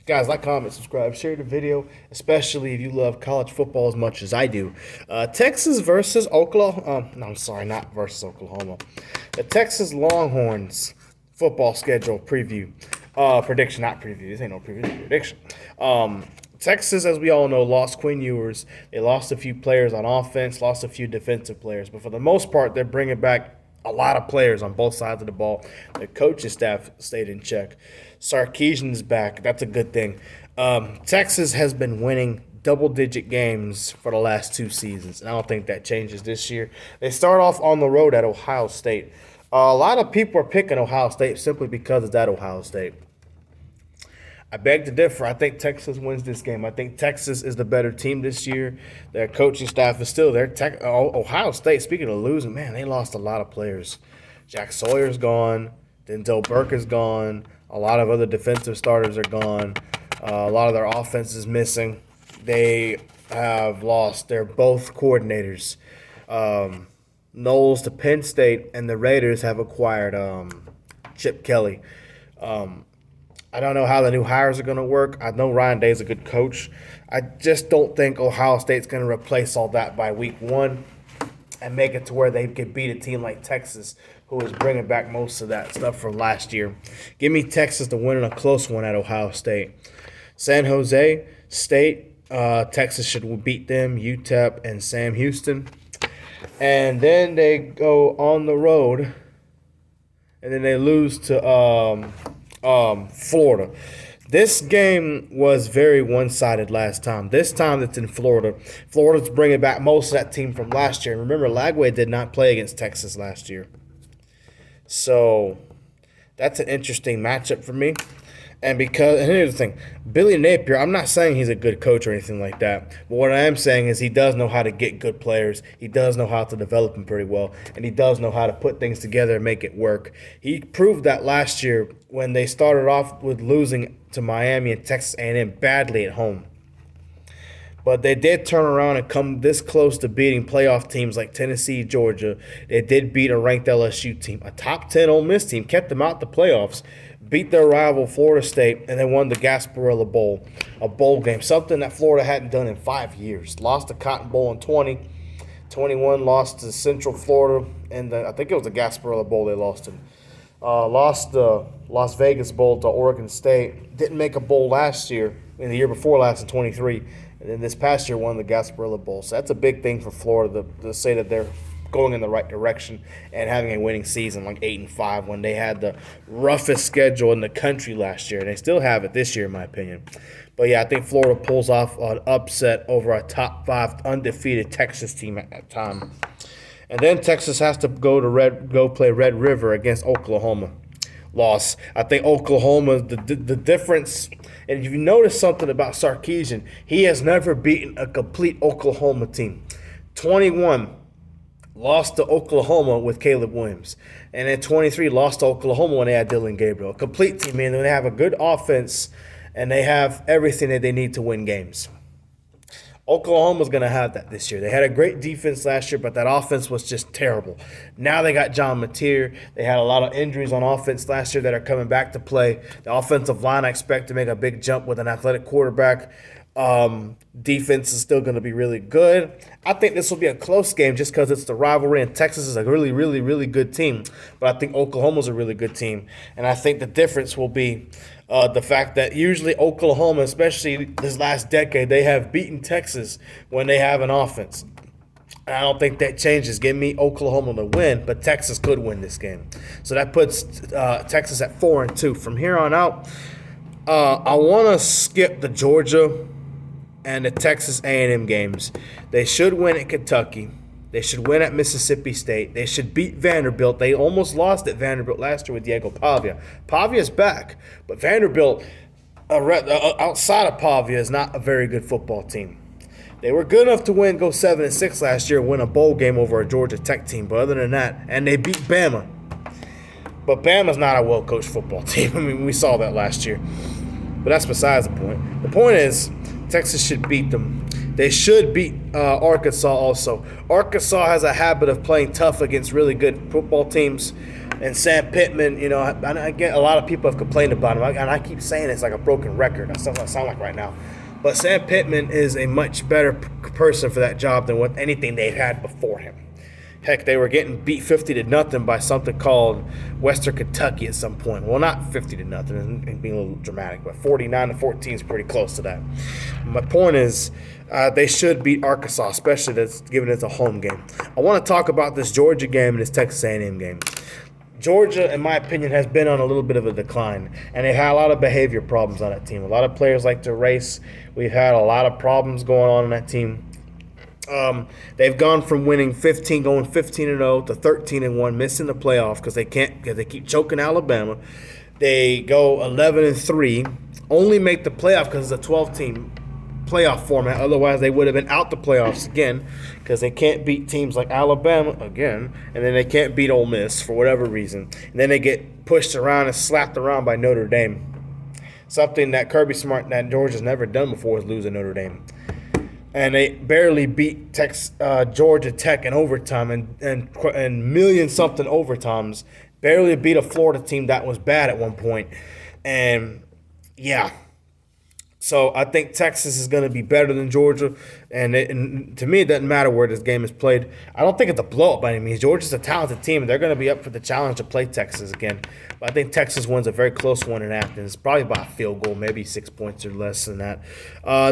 Guys, like, comment, subscribe, share the video, especially if you love college football as much as I do. Texas versus Oklahoma. No, I'm sorry, not versus Oklahoma. The Texas Longhorns football schedule preview. Prediction, not preview. This ain't no preview, this is prediction. Texas, as we all know, lost Quinn Ewers. They lost a few players on offense, lost a few defensive players. But for the most part, they're bringing back a lot of players on both sides of the ball. The coaching staff stayed in check. Sarkisian's back. That's a good thing. Texas has been winning double-digit games for the last 2 seasons, and I don't think that changes this year. They start off on the road at Ohio State. A lot of people are picking Ohio State simply because it's at Ohio State. I beg to differ. I think Texas wins this game. I think Texas is the better team this year. Their coaching staff is still there. Ohio State, speaking of losing, man, they lost a lot of players. Jack Sawyer's gone. Denzel Burke is gone. A lot of other defensive starters are gone. A lot of their offense is missing. They have lost their both coordinators. Knowles to Penn State, and the Raiders have acquired Chip Kelly. I don't know how the new hires are going to work. I know Ryan Day's a good coach. I just don't think Ohio State's going to replace all that by week 1 and make it to where they could beat a team like Texas, who is bringing back most of that stuff from last year. Give me Texas to win in a close one at Ohio State. San Jose State, Texas should beat them, UTEP and Sam Houston. And then they go on the road, and then they lose to Florida. This game was very one-sided last time. This time it's in Florida. Florida's bringing back most of that team from last year. Remember, Lagway did not play against Texas last year. So that's an interesting matchup for me. And here's the thing, Billy Napier, I'm not saying he's a good coach or anything like that, but what I am saying is he does know how to get good players. He does know how to develop them pretty well, and he does know how to put things together and make it work. He proved that last year when they started off with losing to Miami and Texas A&M badly at home. But they did turn around and come this close to beating playoff teams like Tennessee, Georgia. They did beat a ranked LSU team. A top 10 Ole Miss team kept them out the playoffs, beat their rival Florida State, and then won the Gasparilla Bowl, a bowl game, something that Florida hadn't done in 5 years. Lost the Cotton Bowl in 2021, lost to Central Florida, and I think it was the Gasparilla Bowl they lost in. Lost the Las Vegas Bowl to Oregon State. Didn't make a bowl last year, in the year before last in 23. And then this past year won the Gasparilla Bowl. So that's a big thing for Florida to say that they're going in the right direction and having a winning season like 8-5 when they had the roughest schedule in the country last year. And they still have it this year, in my opinion. But, yeah, I think Florida pulls off an upset over a top 5 undefeated Texas team at that time. And then Texas has to go play Red River against Oklahoma. Loss. I think Oklahoma, the difference, and if you notice something about Sarkisian, he has never beaten a complete Oklahoma team. 21 lost to Oklahoma with Caleb Williams. And then 23 lost to Oklahoma when they had Dylan Gabriel. A complete team, man. They have a good offense, and they have everything that they need to win games. Oklahoma's going to have that this year. They had a great defense last year, but that offense was just terrible. Now they got John Mateer. They had a lot of injuries on offense last year that are coming back to play. The offensive line, I expect to make a big jump with an athletic quarterback. Defense is still going to be really good. I think this will be a close game just because it's the rivalry, and Texas is a really, really, really good team. But I think Oklahoma's a really good team. And I think the difference will be the fact that usually Oklahoma, especially this last decade, they have beaten Texas when they have an offense. And I don't think that changes. Give me Oklahoma to win, but Texas could win this game. So that puts Texas at 4-2. From here on out, I want to skip the Georgia and the Texas A&M games. They should win at Kentucky. They should win at Mississippi State. They should beat Vanderbilt. They almost lost at Vanderbilt last year with Diego Pavia. Pavia's back, but Vanderbilt, outside of Pavia, is not a very good football team. They were good enough to go 7-6 last year, win a bowl game over a Georgia Tech team. But other than that, and they beat Bama. But Bama's not a well-coached football team. I mean, we saw that last year. But that's besides the point. The point is, Texas should beat them. They should beat Arkansas also. Arkansas has a habit of playing tough against really good football teams. And Sam Pittman, I get a lot of people have complained about him, and I keep saying it's like a broken record. That's what I sound like right now. But Sam Pittman is a much better person for that job than what anything they've had before him. Heck, they were getting beat 50-0 by something called Western Kentucky at some point. Well, not 50-0, and being a little dramatic, but 49-14 is pretty close to that. My point is, they should beat Arkansas, especially that's given it's a home game. I want to talk about this Georgia game and this Texas A&M game. Georgia, in my opinion, has been on a little bit of a decline, and they've had a lot of behavior problems on that team. A lot of players like to race. We've had a lot of problems going on that team. They've gone from going 15-0 to 13-1, missing the playoff because they keep choking Alabama. They go 11-3, only make the playoff because it's a 12-team playoff format. Otherwise, they would have been out the playoffs again because they can't beat teams like Alabama again, and then they can't beat Ole Miss for whatever reason. And then they get pushed around and slapped around by Notre Dame. Something that Kirby Smart that Georgia's never done before is lose to Notre Dame. And they barely beat Georgia Tech in overtime and million-something overtimes. Barely beat a Florida team that was bad at one point. And, yeah. So I think Texas is going to be better than Georgia. And to me, it doesn't matter where this game is played. I don't think it's a blowout by any means. Georgia's a talented team, and they're going to be up for the challenge to play Texas again. But I think Texas wins a very close one in Athens, probably by a field goal, maybe 6 points or less than that.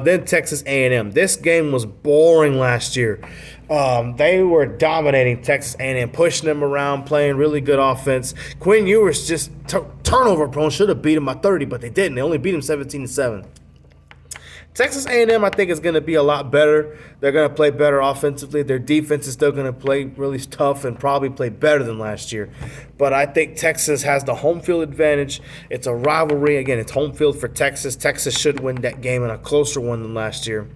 Then Texas A&M. This game was boring last year. They were dominating Texas A&M, pushing them around, playing really good offense. Quinn Ewers just turnover prone, should have beat him by 30, but they didn't. They only beat him 17-7. Texas A&M, I think, is going to be a lot better. They're going to play better offensively. Their defense is still going to play really tough and probably play better than last year. But I think Texas has the home field advantage. It's a rivalry. Again, it's home field for Texas. Texas should win that game in a closer one than last year.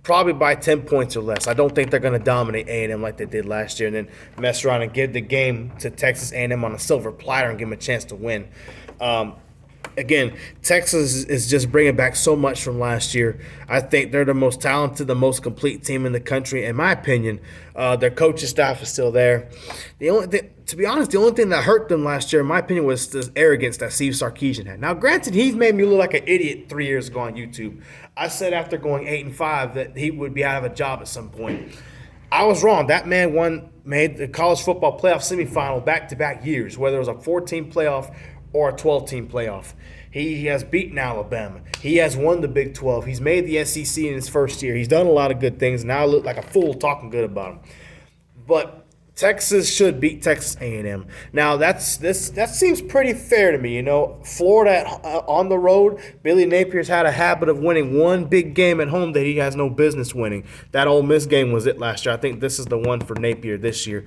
Probably by 10 points or less. I don't think they're going to dominate A&M like they did last year and then mess around and give the game to Texas A&M on a silver platter and give them a chance to win. Again, Texas is just bringing back so much from last year. I think they're the most talented, the most complete team in the country. In my opinion, their coaching staff is still there. To be honest, the only thing that hurt them last year, in my opinion, was the arrogance that Steve Sarkisian had. Now, granted, he's made me look like an idiot 3 years ago on YouTube. I said after going 8-5 that he would be out of a job at some point. I was wrong. That man made the college football playoff semifinal back-to-back years, whether it was a 14 playoff or a 12-team playoff. He has beaten Alabama. He has won the Big 12. He's made the SEC in his first year. He's done a lot of good things. Now I look like a fool talking good about him. But Texas should beat Texas A&M. Now that seems pretty fair to me. Florida on the road, Billy Napier's had a habit of winning one big game at home that he has no business winning. That Ole Miss game was it last year. I think this is the one for Napier this year.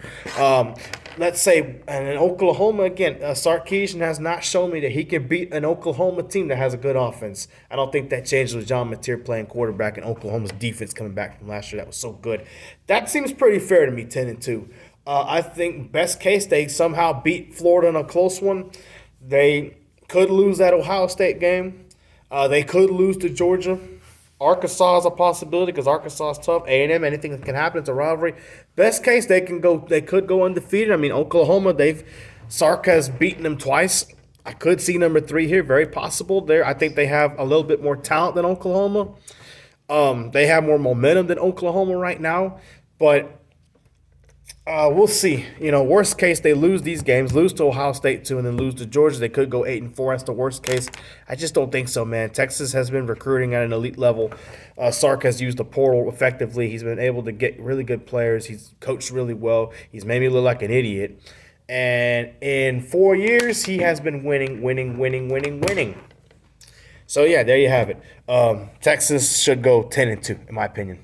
Let's say, and in Oklahoma, again, Sarkisian has not shown me that he can beat an Oklahoma team that has a good offense. I don't think that changed with John Mateer playing quarterback and Oklahoma's defense coming back from last year. That was so good. That seems pretty fair to me, 10-2. I think best case, they somehow beat Florida in a close one. They could lose that Ohio State game. They could lose to Georgia. Arkansas is a possibility because Arkansas is tough. A&M, anything that can happen. It's a rivalry. Best case, they could go undefeated. I mean, Oklahoma, Sark has beaten them twice. I could see number 3 here, very possible. There, I think they have a little bit more talent than Oklahoma. They have more momentum than Oklahoma right now, but we'll see. Worst case, they lose these games, lose to Ohio State too, and then lose to Georgia. They could go 8-4. That's the worst case. I just don't think so, man. Texas has been recruiting at an elite level. Sark has used the portal effectively. He's been able to get really good players. He's coached really well. He's made me look like an idiot. And in 4 years, he has been winning. So, yeah, there you have it. Texas should go 10-2, in my opinion.